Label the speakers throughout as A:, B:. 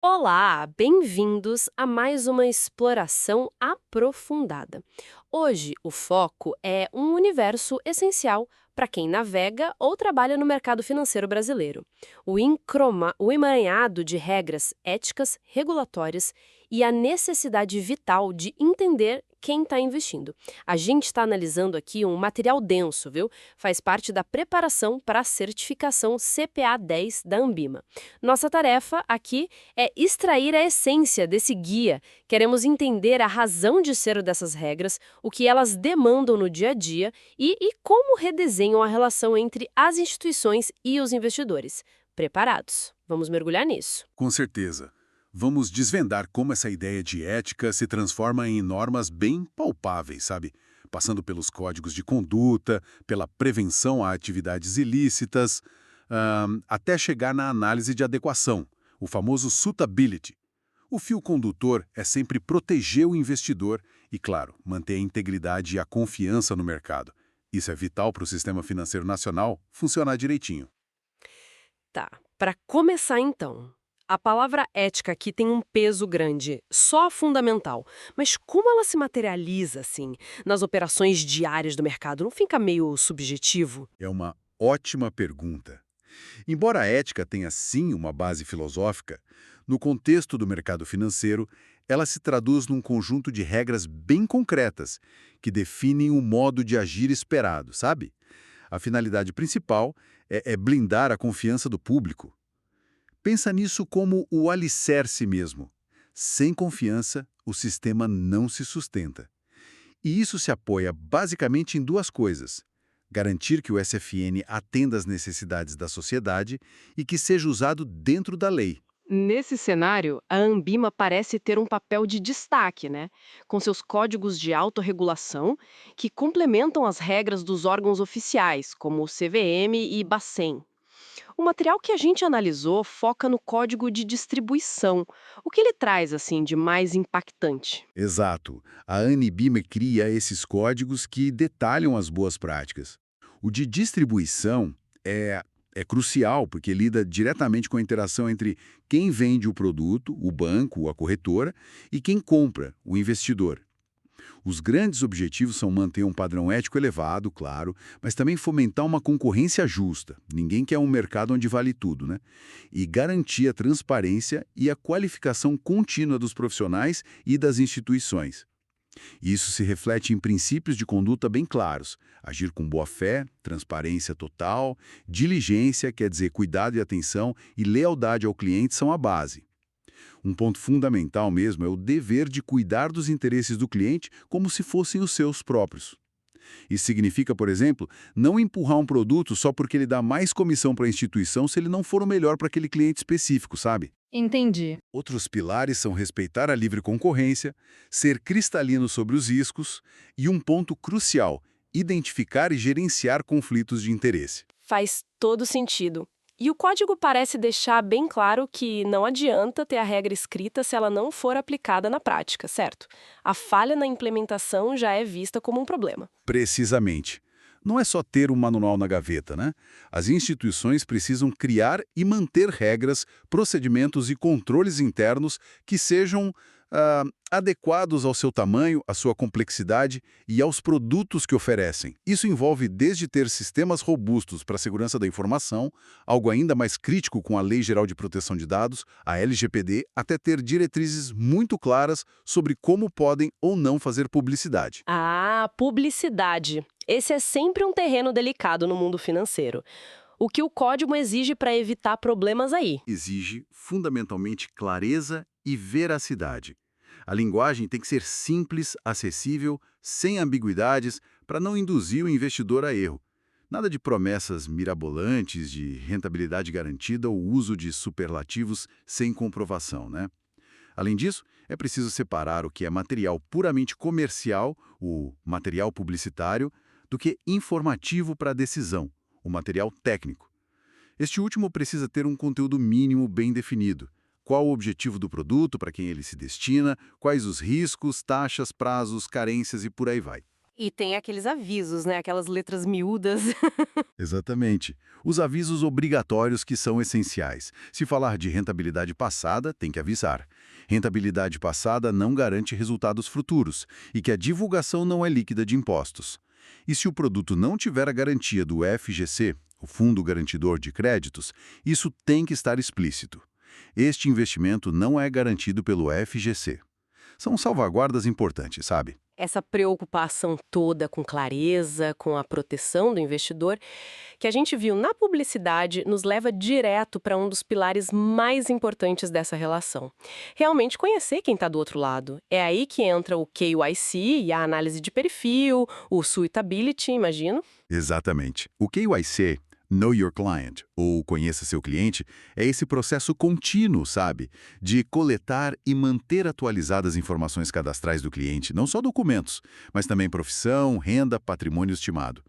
A: Olá, bem-vindos a mais uma exploração aprofundada. Hoje, o foco é um universo essencial para quem navega ou trabalha no mercado financeiro brasileiro: o emaranhado de regras éticas, regulatórias e a necessidade vital de entender quem está investindo. A gente está analisando aqui um material denso, viu? Faz parte da preparação para a certificação CPA 10 da Anbima. Nossa tarefa aqui é extrair a essência desse guia. Queremos entender a razão de ser dessas regras, o que elas demandam no dia a dia e como redesenham a relação entre as instituições e os investidores. Preparados? Vamos mergulhar nisso.
B: Com certeza. Vamos desvendar como essa ideia de ética se transforma em normas bem palpáveis, sabe? Passando pelos códigos de conduta, pela prevenção a atividades ilícitas, até chegar na análise de adequação, o famoso suitability. O fio condutor é sempre proteger o investidor e, claro, manter a integridade e a confiança no mercado. Isso é vital para o sistema financeiro nacional funcionar direitinho.
A: Tá, para começar então. A palavra ética aqui tem um peso grande, só fundamental. Mas como ela se materializa, assim, nas operações diárias do mercado? Não fica meio subjetivo?
B: É uma ótima pergunta. Embora a ética tenha sim uma base filosófica, no contexto do mercado financeiro, ela se traduz num conjunto de regras bem concretas que definem o modo de agir esperado, sabe? A finalidade principal é blindar a confiança do público. Pensa nisso como o alicerce mesmo. Sem confiança, o sistema não se sustenta. E isso se apoia basicamente em duas coisas: garantir que o SFN atenda às necessidades da sociedade e que seja usado dentro da lei.
A: Nesse cenário, a Anbima parece ter um papel de destaque, né? Com seus códigos de autorregulação, que complementam as regras dos órgãos oficiais, como o CVM e Bacen. O material que a gente analisou foca no código de distribuição. O que ele traz, assim, de mais impactante?
B: Exato. A Anibima cria esses códigos que detalham as boas práticas. O de distribuição é crucial porque lida diretamente com a interação entre quem vende o produto, o banco, a corretora, e quem compra, o investidor. Os grandes objetivos são manter um padrão ético elevado, claro, mas também fomentar uma concorrência justa. Ninguém quer um mercado onde vale tudo, né? E garantir a transparência e a qualificação contínua dos profissionais e das instituições. Isso se reflete em princípios de conduta bem claros: agir com boa-fé, transparência total, diligência, quer dizer, cuidado e atenção, e lealdade ao cliente são a base. Um ponto fundamental mesmo é o dever de cuidar dos interesses do cliente como se fossem os seus próprios. Isso significa, por exemplo, não empurrar um produto só porque ele dá mais comissão para a instituição se ele não for o melhor para aquele cliente específico, sabe?
C: Entendi.
B: Outros pilares são respeitar a livre concorrência, ser cristalino sobre os riscos e um ponto crucial: identificar e gerenciar conflitos de interesse.
A: Faz todo sentido. E o código parece deixar bem claro que não adianta ter a regra escrita se ela não for aplicada na prática, certo? A falha na implementação já é vista como um problema.
B: Precisamente. Não é só ter um manual na gaveta, né? As instituições precisam criar e manter regras, procedimentos e controles internos que sejam adequados ao seu tamanho, à sua complexidade e aos produtos que oferecem. Isso envolve desde ter sistemas robustos para a segurança da informação, algo ainda mais crítico com a Lei Geral de Proteção de Dados, a LGPD, até ter diretrizes muito claras sobre como podem ou não fazer publicidade.
A: Ah, publicidade. Esse é sempre um terreno delicado no mundo financeiro. O que o código exige para evitar problemas aí?
B: Exige fundamentalmente clareza e veracidade. A linguagem tem que ser simples, acessível, sem ambiguidades, para não induzir o investidor a erro. Nada de promessas mirabolantes de rentabilidade garantida ou uso de superlativos sem comprovação, né? Além disso, é preciso separar o que é material puramente comercial, o material publicitário, do que informativo para a decisão, o material técnico. Este último precisa ter um conteúdo mínimo bem definido. Qual o objetivo do produto, para quem ele se destina, quais os riscos, taxas, prazos, carências e por aí vai.
A: E tem aqueles avisos, né? Aquelas letras miúdas.
B: Exatamente. Os avisos obrigatórios que são essenciais. Se falar de rentabilidade passada, tem que avisar. Rentabilidade passada não garante resultados futuros e que a divulgação não é líquida de impostos. E se o produto não tiver a garantia do FGC, o Fundo Garantidor de Créditos, isso tem que estar explícito. Este investimento não é garantido pelo FGC. São salvaguardas importantes, sabe?
A: Essa preocupação toda com clareza, com a proteção do investidor, que a gente viu na publicidade, nos leva direto para um dos pilares mais importantes dessa relação. Realmente conhecer quem está do outro lado. É aí que entra o KYC e a análise de perfil, o suitability, imagino.
B: Exatamente. O KYC, Know Your Client, ou Conheça Seu Cliente, é esse processo contínuo, sabe? De coletar e manter atualizadas informações cadastrais do cliente, não só documentos, mas também profissão, renda, patrimônio estimado.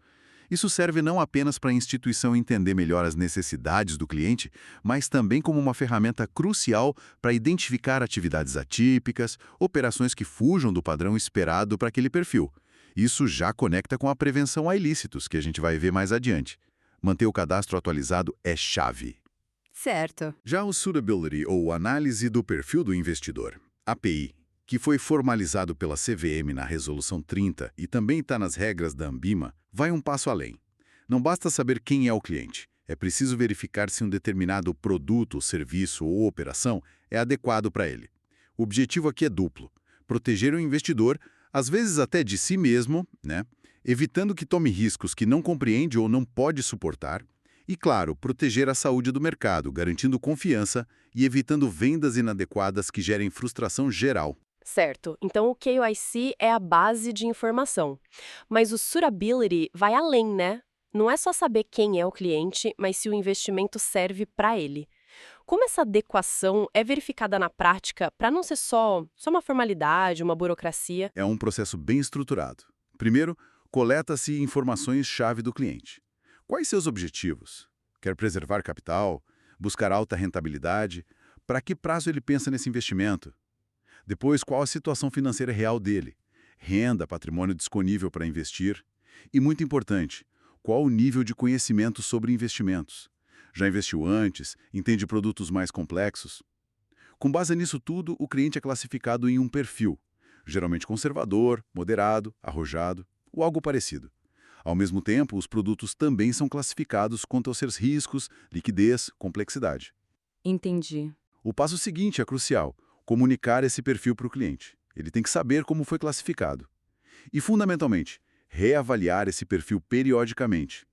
B: Isso serve não apenas para a instituição entender melhor as necessidades do cliente, mas também como uma ferramenta crucial para identificar atividades atípicas, operações que fujam do padrão esperado para aquele perfil. Isso já conecta com a prevenção a ilícitos, que a gente vai ver mais adiante. Manter o cadastro atualizado é chave.
A: Certo.
B: Já o Suitability, ou Análise do Perfil do Investidor, API, que foi formalizado pela CVM na Resolução 30 e também está nas regras da Anbima, vai um passo além. Não basta saber quem é o cliente, é preciso verificar se um determinado produto, serviço ou operação é adequado para ele. O objetivo aqui é duplo: proteger o investidor, às vezes até de si mesmo, né? Evitando que tome riscos que não compreende ou não pode suportar, e, claro, proteger a saúde do mercado, garantindo confiança e evitando vendas inadequadas que gerem frustração geral.
A: Certo. Então o KYC é a base de informação. Mas o suitability vai além, né? Não é só saber quem é o cliente, mas se o investimento serve para ele. Como essa adequação é verificada na prática para não ser só uma formalidade, uma burocracia?
B: É um processo bem estruturado. Primeiro, coleta-se informações-chave do cliente. Quais seus objetivos? Quer preservar capital? Buscar alta rentabilidade? Para que prazo ele pensa nesse investimento? Depois, qual a situação financeira real dele? Renda, patrimônio disponível para investir? E, muito importante, qual o nível de conhecimento sobre investimentos? Já investiu antes? Entende produtos mais complexos? Com base nisso tudo, o cliente é classificado em um perfil, geralmente conservador, moderado, arrojado ou algo parecido. Ao mesmo tempo, os produtos também são classificados quanto aos seus riscos, liquidez, complexidade.
A: Entendi.
B: O passo seguinte é crucial: comunicar esse perfil para o cliente. Ele tem que saber como foi classificado. E, fundamentalmente, reavaliar esse perfil periodicamente.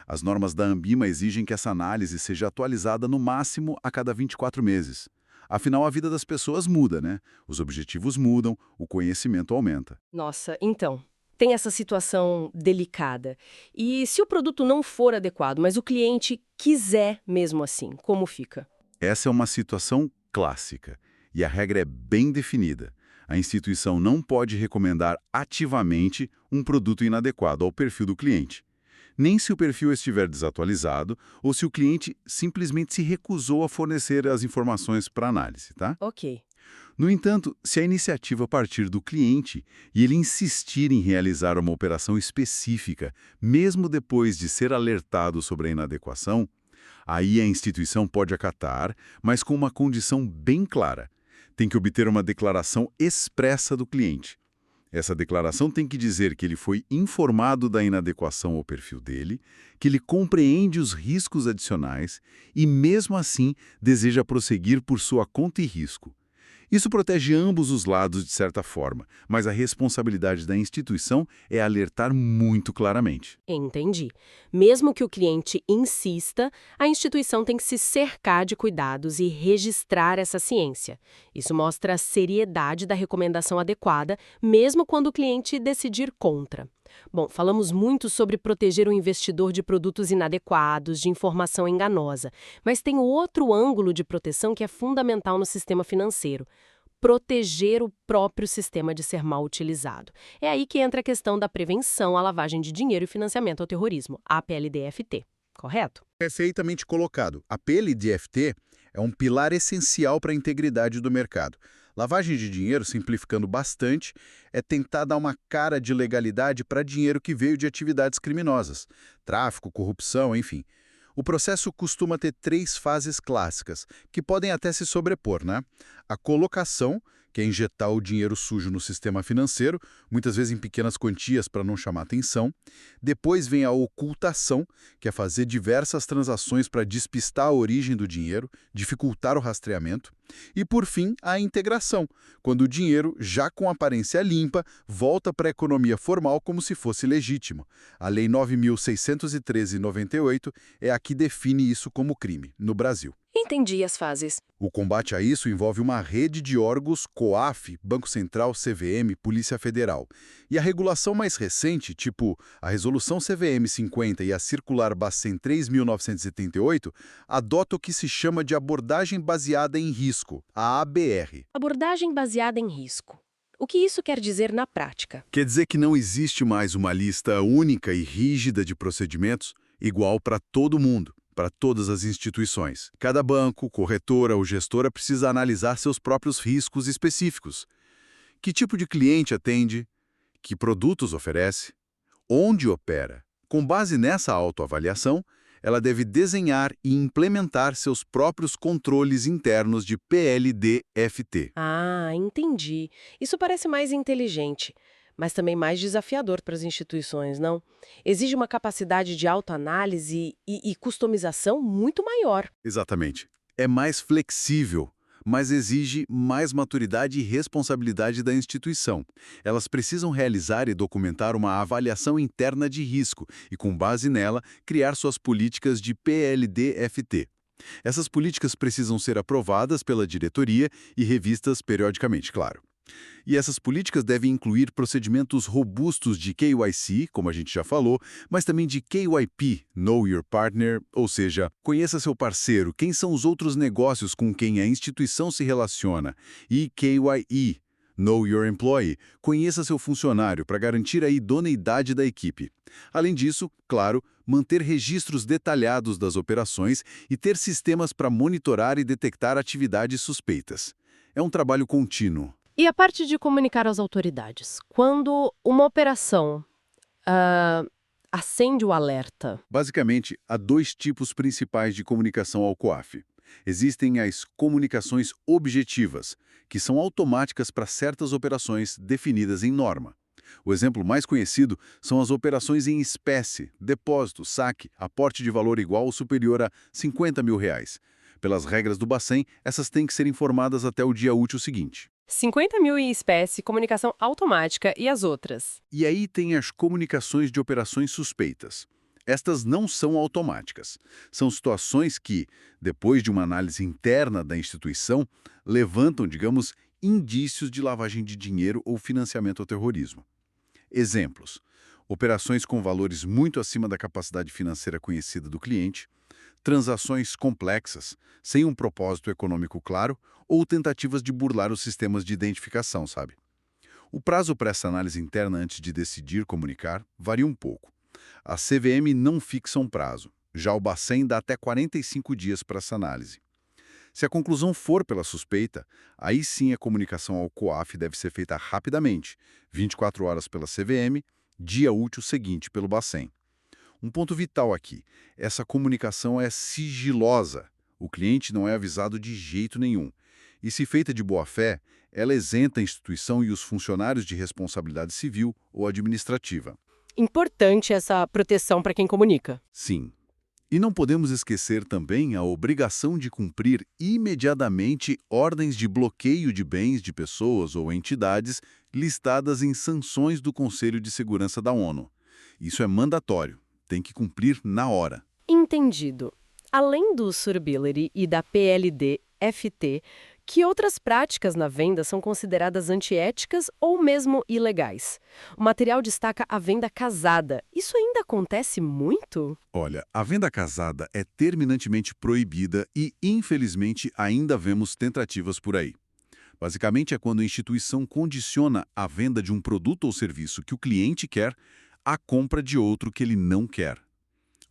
B: As normas da Anbima exigem que essa análise seja atualizada no máximo a cada 24 meses. Afinal, a vida das pessoas muda, né? Os objetivos mudam, o conhecimento aumenta.
A: Nossa, então, tem essa situação delicada. E se o produto não for adequado, mas o cliente quiser mesmo assim, como fica?
B: Essa é uma situação clássica, e a regra é bem definida. A instituição não pode recomendar ativamente um produto inadequado ao perfil do cliente, nem se o perfil estiver desatualizado ou se o cliente simplesmente se recusou a fornecer as informações para análise, tá?
A: Ok.
B: No entanto, se a iniciativa partir do cliente e ele insistir em realizar uma operação específica, mesmo depois de ser alertado sobre a inadequação, aí a instituição pode acatar, mas com uma condição bem clara: tem que obter uma declaração expressa do cliente. Essa declaração tem que dizer que ele foi informado da inadequação ao perfil dele, que ele compreende os riscos adicionais e, mesmo assim, deseja prosseguir por sua conta e risco. Isso protege ambos os lados de certa forma, mas a responsabilidade da instituição é alertar muito claramente.
A: Entendi. Mesmo que o cliente insista, a instituição tem que se cercar de cuidados e registrar essa ciência. Isso mostra a seriedade da recomendação adequada, mesmo quando o cliente decidir contra. Bom, falamos muito sobre proteger o investidor de produtos inadequados, de informação enganosa, mas tem outro ângulo de proteção que é fundamental no sistema financeiro: proteger o próprio sistema de ser mal utilizado. É aí que entra a questão da prevenção à lavagem de dinheiro e financiamento ao terrorismo, a PLDFT, correto?
B: Perfeitamente colocado. A PLDFT é um pilar essencial para a integridade do mercado. Lavagem de dinheiro, simplificando bastante, é tentar dar uma cara de legalidade para dinheiro que veio de atividades criminosas, tráfico, corrupção, enfim. O processo costuma ter três fases clássicas, que podem até se sobrepor, né? A colocação, que é injetar o dinheiro sujo no sistema financeiro, muitas vezes em pequenas quantias para não chamar atenção. Depois vem a ocultação, que é fazer diversas transações para despistar a origem do dinheiro, dificultar o rastreamento. E, por fim, a integração, quando o dinheiro, já com aparência limpa, volta para a economia formal como se fosse legítimo. A Lei 9.613/98 é a que define isso como crime, no Brasil.
A: Entendi as fases.
B: O combate a isso envolve uma rede de órgãos COAF, Banco Central, CVM, Polícia Federal. E a regulação mais recente, tipo a Resolução CVM 50 e a Circular Bacen 3.978, adota o que se chama de abordagem baseada em risco, a ABR.
A: Abordagem baseada em risco. O que isso quer dizer na prática?
B: Quer dizer que não existe mais uma lista única e rígida de procedimentos igual para todo mundo, para todas as instituições. Cada banco, corretora ou gestora precisa analisar seus próprios riscos específicos. Que tipo de cliente atende? Que produtos oferece? Onde opera? Com base nessa autoavaliação, ela deve desenhar e implementar seus próprios controles internos de PLD-FT.
A: Ah, entendi. Isso parece mais inteligente, mas também mais desafiador para as instituições, não? Exige uma capacidade de autoanálise e customização muito maior.
B: Exatamente. É mais flexível, mas exige mais maturidade e responsabilidade da instituição. Elas precisam realizar e documentar uma avaliação interna de risco e, com base nela, criar suas políticas de PLD-FT. Essas políticas precisam ser aprovadas pela diretoria e revistas periodicamente, claro. E essas políticas devem incluir procedimentos robustos de KYC, como a gente já falou, mas também de KYP, Know Your Partner, ou seja, conheça seu parceiro, quem são os outros negócios com quem a instituição se relaciona, e KYE, Know Your Employee, conheça seu funcionário para garantir a idoneidade da equipe. Além disso, claro, manter registros detalhados das operações e ter sistemas para monitorar e detectar atividades suspeitas. É um trabalho contínuo.
A: E a parte de comunicar às autoridades? Quando uma operação acende o alerta.
B: Basicamente, há dois tipos principais de comunicação ao COAF. Existem as comunicações objetivas, que são automáticas para certas operações definidas em norma. O exemplo mais conhecido são as operações em espécie, depósito, saque, aporte de valor igual ou superior a R$50 mil. Pelas regras do Bacen, essas têm que ser informadas até o dia útil seguinte.
A: 50 mil em espécie, comunicação automática e as outras.
B: E aí tem as comunicações de operações suspeitas. Estas não são automáticas. São situações que, depois de uma análise interna da instituição, levantam, digamos, indícios de lavagem de dinheiro ou financiamento ao terrorismo. Exemplos: operações com valores muito acima da capacidade financeira conhecida do cliente, transações complexas, sem um propósito econômico claro, ou tentativas de burlar os sistemas de identificação, sabe? O prazo para essa análise interna antes de decidir comunicar varia um pouco. A CVM não fixa um prazo, já o Bacen dá até 45 dias para essa análise. Se a conclusão for pela suspeita, aí sim a comunicação ao COAF deve ser feita rapidamente, 24 horas pela CVM, dia útil seguinte pelo Bacen. Um ponto vital aqui, essa comunicação é sigilosa. O cliente não é avisado de jeito nenhum. E se feita de boa fé, ela isenta a instituição e os funcionários de responsabilidade civil ou administrativa.
A: Importante essa proteção para quem comunica.
B: Sim. E não podemos esquecer também a obrigação de cumprir imediatamente ordens de bloqueio de bens de pessoas ou entidades listadas em sanções do Conselho de Segurança da ONU. Isso é mandatório. Tem que cumprir na hora.
A: Entendido. Além do Suitability e da PLD-FT, que outras práticas na venda são consideradas antiéticas ou mesmo ilegais? O material destaca a venda casada. Isso ainda acontece muito?
B: Olha, a venda casada é terminantemente proibida e, infelizmente, ainda vemos tentativas por aí. Basicamente, é quando a instituição condiciona a venda de um produto ou serviço que o cliente quer à compra de outro que ele não quer.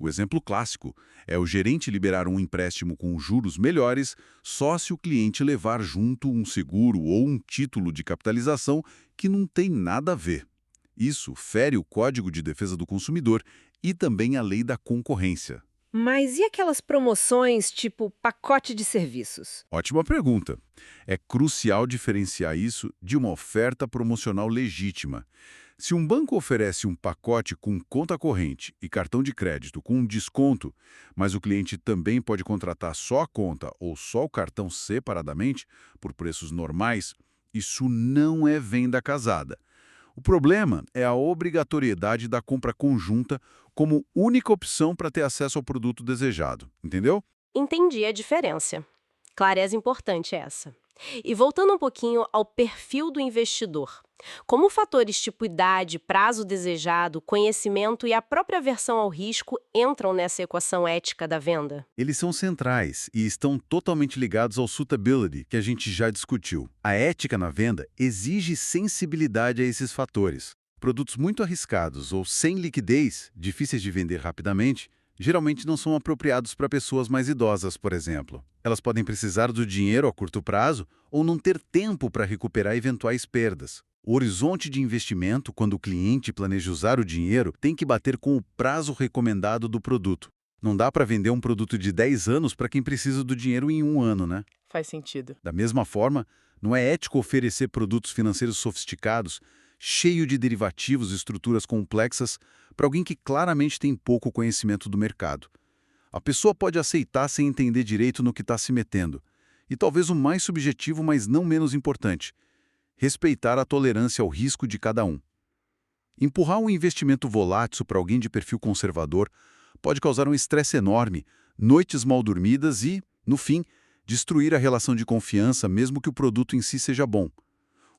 B: O exemplo clássico é o gerente liberar um empréstimo com juros melhores só se o cliente levar junto um seguro ou um título de capitalização que não tem nada a ver. Isso fere o Código de Defesa do Consumidor e também a Lei da Concorrência.
A: Mas e aquelas promoções tipo pacote de serviços?
B: Ótima pergunta. É crucial diferenciar isso de uma oferta promocional legítima. Se um banco oferece um pacote com conta corrente e cartão de crédito com um desconto, mas o cliente também pode contratar só a conta ou só o cartão separadamente, por preços normais, isso não é venda casada. O problema é a obrigatoriedade da compra conjunta como única opção para ter acesso ao produto desejado, entendeu?
A: Entendi a diferença. Clareza importante essa. E voltando um pouquinho ao perfil do investidor. Como fatores tipo idade, prazo desejado, conhecimento e a própria aversão ao risco entram nessa equação ética da venda?
B: Eles são centrais e estão totalmente ligados ao suitability, que a gente já discutiu. A ética na venda exige sensibilidade a esses fatores. Produtos muito arriscados ou sem liquidez, difíceis de vender rapidamente, geralmente não são apropriados para pessoas mais idosas, por exemplo. Elas podem precisar do dinheiro a curto prazo ou não ter tempo para recuperar eventuais perdas. O horizonte de investimento, quando o cliente planeja usar o dinheiro, tem que bater com o prazo recomendado do produto. Não dá para vender um produto de 10 anos para quem precisa do dinheiro em um ano, né?
A: Faz sentido.
B: Da mesma forma, não é ético oferecer produtos financeiros sofisticados, cheio de derivativos e estruturas complexas, para alguém que claramente tem pouco conhecimento do mercado. A pessoa pode aceitar sem entender direito no que está se metendo. E talvez o mais subjetivo, mas não menos importante, respeitar a tolerância ao risco de cada um. Empurrar um investimento volátil para alguém de perfil conservador pode causar um estresse enorme, noites mal dormidas e, no fim, destruir a relação de confiança mesmo que o produto em si seja bom.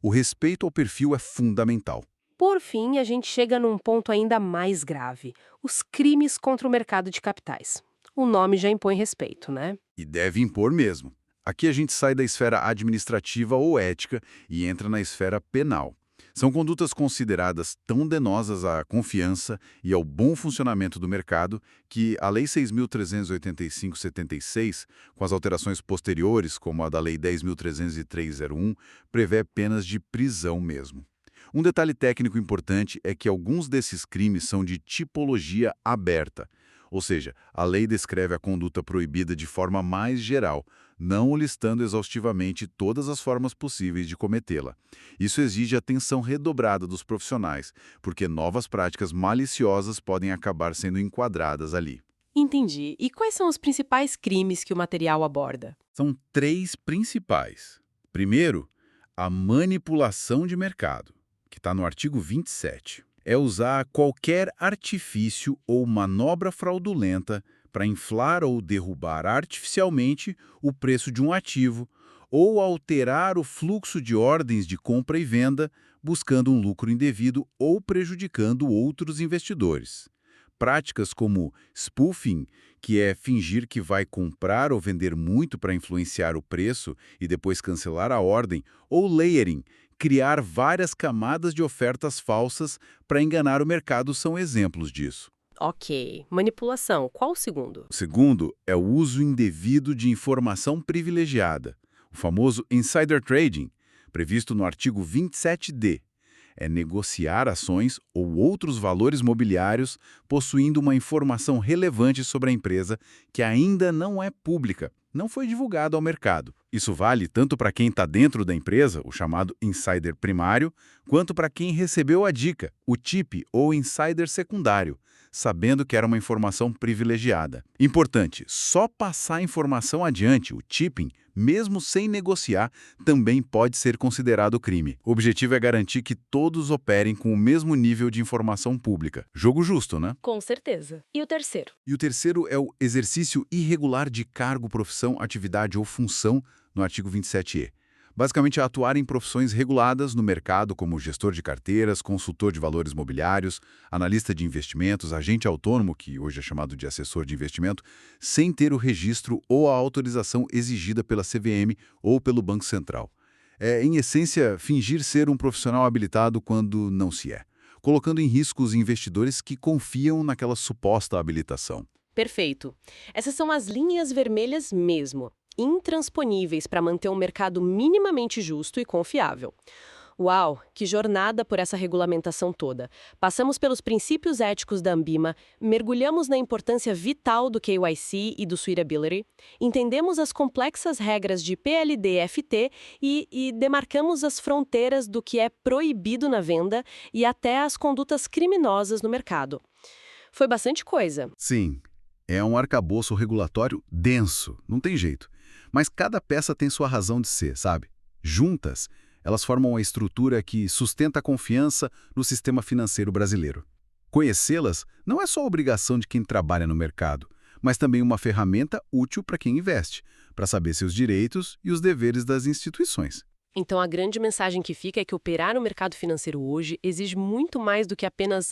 B: O respeito ao perfil é fundamental.
A: Por fim, a gente chega num ponto ainda mais grave: os crimes contra o mercado de capitais. O nome já impõe respeito, né?
B: E deve impor mesmo. Aqui a gente sai da esfera administrativa ou ética e entra na esfera penal. São condutas consideradas tão danosas à confiança e ao bom funcionamento do mercado que a Lei 6.385/76, com as alterações posteriores, como a da Lei 10.303/01, prevê penas de prisão mesmo. Um detalhe técnico importante é que alguns desses crimes são de tipologia aberta, ou seja, a lei descreve a conduta proibida de forma mais geral, não listando exaustivamente todas as formas possíveis de cometê-la. Isso exige atenção redobrada dos profissionais, porque novas práticas maliciosas podem acabar sendo enquadradas ali.
A: Entendi. E quais são os principais crimes que o material aborda?
B: São três principais. Primeiro, a manipulação de mercado, que está no artigo 27. É usar qualquer artifício ou manobra fraudulenta para inflar ou derrubar artificialmente o preço de um ativo ou alterar o fluxo de ordens de compra e venda, buscando um lucro indevido ou prejudicando outros investidores. Práticas como spoofing, que é fingir que vai comprar ou vender muito para influenciar o preço e depois cancelar a ordem, ou layering, criar várias camadas de ofertas falsas para enganar o mercado são exemplos disso.
A: Ok. Manipulação. Qual o segundo?
B: O segundo é o uso indevido de informação privilegiada, o famoso insider trading, previsto no artigo 27D. É negociar ações ou outros valores mobiliários possuindo uma informação relevante sobre a empresa que ainda não é pública, não foi divulgada ao mercado. Isso vale tanto para quem está dentro da empresa, o chamado insider primário, quanto para quem recebeu a dica, o TIP ou insider secundário, sabendo que era uma informação privilegiada. Importante, só passar a informação adiante, o tipping, mesmo sem negociar, também pode ser considerado crime. O objetivo é garantir que todos operem com o mesmo nível de informação pública. Jogo justo, né?
A: Com certeza. E o terceiro?
B: E o terceiro é o exercício irregular de cargo, profissão, atividade ou função, no artigo 27E. Basicamente, é atuar em profissões reguladas no mercado, como gestor de carteiras, consultor de valores mobiliários, analista de investimentos, agente autônomo, que hoje é chamado de assessor de investimento, sem ter o registro ou a autorização exigida pela CVM ou pelo Banco Central. É, em essência, fingir ser um profissional habilitado quando não se é, colocando em risco os investidores que confiam naquela suposta habilitação.
A: Perfeito. Essas são as linhas vermelhas mesmo, intransponíveis para manter um mercado minimamente justo e confiável. Uau, que jornada por essa regulamentação toda. Passamos pelos princípios éticos da Anbima, mergulhamos na importância vital do KYC e do Suitability, entendemos as complexas regras de PLD-FT e demarcamos as fronteiras do que é proibido na venda e até as condutas criminosas no mercado. Foi bastante coisa.
B: Sim, é um arcabouço regulatório denso, não tem jeito. Mas cada peça tem sua razão de ser, sabe? Juntas, elas formam a estrutura que sustenta a confiança no sistema financeiro brasileiro. Conhecê-las não é só obrigação de quem trabalha no mercado, mas também uma ferramenta útil para quem investe, para saber seus direitos e os deveres das instituições.
A: Então, a grande mensagem que fica é que operar no mercado financeiro hoje exige muito mais do que apenas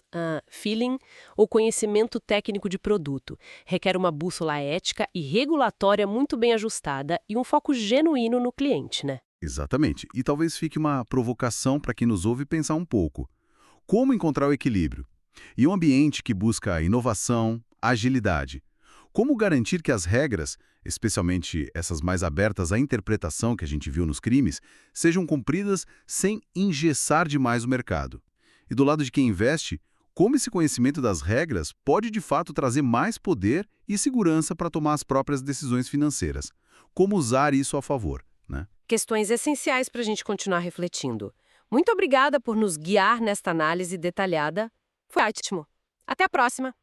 A: feeling ou conhecimento técnico de produto. Requer uma bússola ética e regulatória muito bem ajustada e um foco genuíno no cliente, né?
B: Exatamente. E talvez fique uma provocação para quem nos ouve pensar um pouco. Como encontrar o equilíbrio? E um ambiente que busca inovação, agilidade. Como garantir que as regras, especialmente essas mais abertas à interpretação que a gente viu nos crimes, sejam cumpridas sem engessar demais o mercado? E do lado de quem investe, como esse conhecimento das regras pode de fato trazer mais poder e segurança para tomar as próprias decisões financeiras? Como usar isso a favor, né?
A: Questões essenciais para a gente continuar refletindo. Muito obrigada por nos guiar nesta análise detalhada. Foi ótimo. Até a próxima!